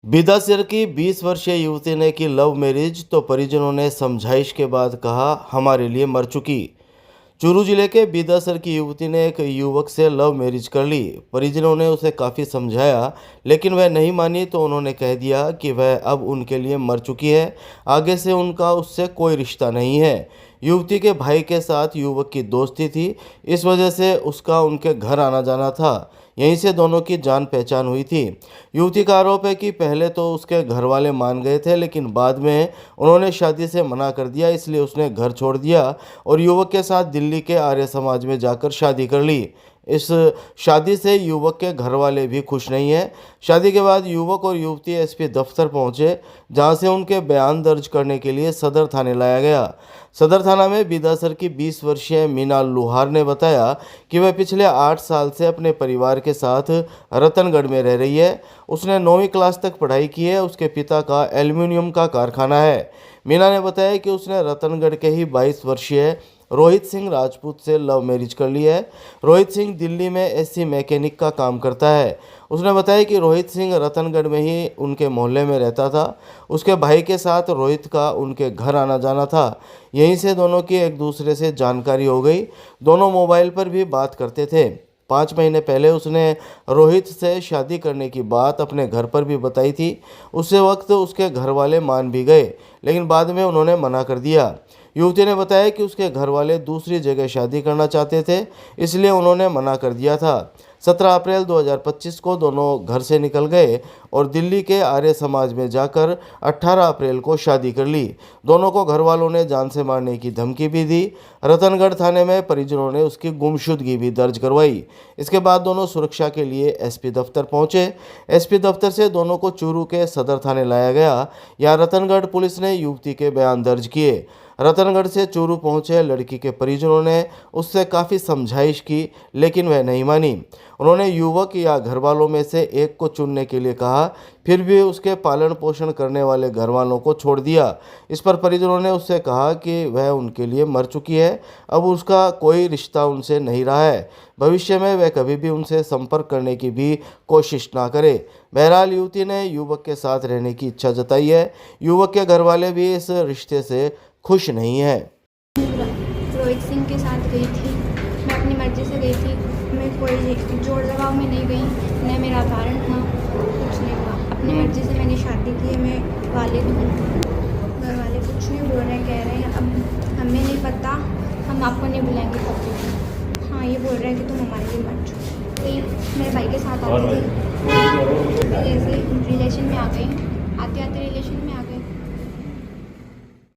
बिदासर की 20 वर्षीय युवती ने की लव मैरिज तो परिजनों ने समझाइश के बाद कहा हमारे लिए मर चुकी। चूरू जिले के बिदासर की युवती ने एक युवक से लव मैरिज कर ली। परिजनों ने उसे काफ़ी समझाया लेकिन वह नहीं मानी तो उन्होंने कह दिया कि वह अब उनके लिए मर चुकी है, आगे से उनका उससे कोई रिश्ता नहीं है। युवती के भाई के साथ युवक की दोस्ती थी, इस वजह से उसका उनके घर आना जाना था। यहीं से दोनों की जान पहचान हुई थी। युवती का आरोप है कि पहले तो उसके घर वाले मान गए थे लेकिन बाद में उन्होंने शादी से मना कर दिया, इसलिए उसने घर छोड़ दिया और युवक के साथ दिल्ली के आर्य समाज में जाकर शादी कर ली। इस शादी से युवक के घर वाले भी खुश नहीं हैं। शादी के बाद युवक और युवती एसपी दफ्तर पहुंचे, जहां से उनके बयान दर्ज करने के लिए सदर थाने लाया गया। सदर थाना में बिदासर की 20 वर्षीय मीना लुहार ने बताया कि वह पिछले 8 साल से अपने परिवार के साथ रतनगढ़ में रह रही है। उसने 9वीं क्लास तक पढ़ाई की है। उसके पिता का एल्युमिनियम का कारखाना है। मीना ने बताया कि उसने रतनगढ़ के ही 22 वर्षीय रोहित सिंह राजपूत से लव मैरिज कर ली है। रोहित सिंह दिल्ली में एसी मैकेनिक का काम करता है। उसने बताया कि रोहित सिंह रतनगढ़ में ही उनके मोहल्ले में रहता था। उसके भाई के साथ रोहित का उनके घर आना जाना था। यहीं से दोनों की एक दूसरे से जानकारी हो गई। दोनों मोबाइल पर भी बात करते थे। 5 महीने पहले उसने रोहित से शादी करने की बात अपने घर पर भी बताई थी। उसी वक्त उसके घर वाले मान भी गए लेकिन बाद में उन्होंने मना कर दिया। युवती ने बताया कि उसके घर वाले दूसरी जगह शादी करना चाहते थे, इसलिए उन्होंने मना कर दिया था। 17 अप्रैल 2025 को दोनों घर से निकल गए और दिल्ली के आर्य समाज में जाकर 18 अप्रैल को शादी कर ली। दोनों को घर वालों ने जान से मारने की धमकी भी दी। रतनगढ़ थाने में परिजनों ने उसकी गुमशुदगी भी दर्ज करवाई। इसके बाद दोनों सुरक्षा के लिए एसपी दफ्तर पहुंचे। एसपी दफ्तर से दोनों को चूरू के सदर थाने लाया गया। यहाँ रतनगढ़ पुलिस ने युवती के बयान दर्ज किए। रतनगढ़ से चूरू पहुंचे लड़की के परिजनों ने उससे काफ़ी समझाइश की लेकिन वह नहीं मानी। उन्होंने युवक या घर वालों में से एक को चुनने के लिए कहा, फिर भी उसके पालन पोषण करने वाले घर वालों को छोड़ दिया। इस पर परिजनों ने उससे कहा कि वह उनके लिए मर चुकी है, अब उसका कोई रिश्ता उनसे नहीं रहा है। भविष्य में वह कभी भी उनसे संपर्क करने की भी कोशिश ना करे। बहरहाल युवती ने युवक के साथ रहने की इच्छा जताई है। युवक के घर वाले भी इस रिश्ते से खुश नहीं है। रोहित सिंह के साथ गई थी, मैं अपनी मर्जी से गई थी। मैं कोई जोर दबाव में नहीं गई, न मेरा कारण था, कुछ नहीं हुआ। अपनी मर्जी से मैंने शादी की है। मैं वालिद हूँ, घर वाले कुछ नहीं बोल रहे, कह रहे हैं अब हमें नहीं पता, हम आपको नहीं बुलाएंगे कभी। हाँ, ये बोल रहे हैं कि तुम हमारे लिए मर चुकी। मेरे भाई के साथ आते थे, जैसे रिलेशन में आ गए, आते आते रिलेशन में आ गए।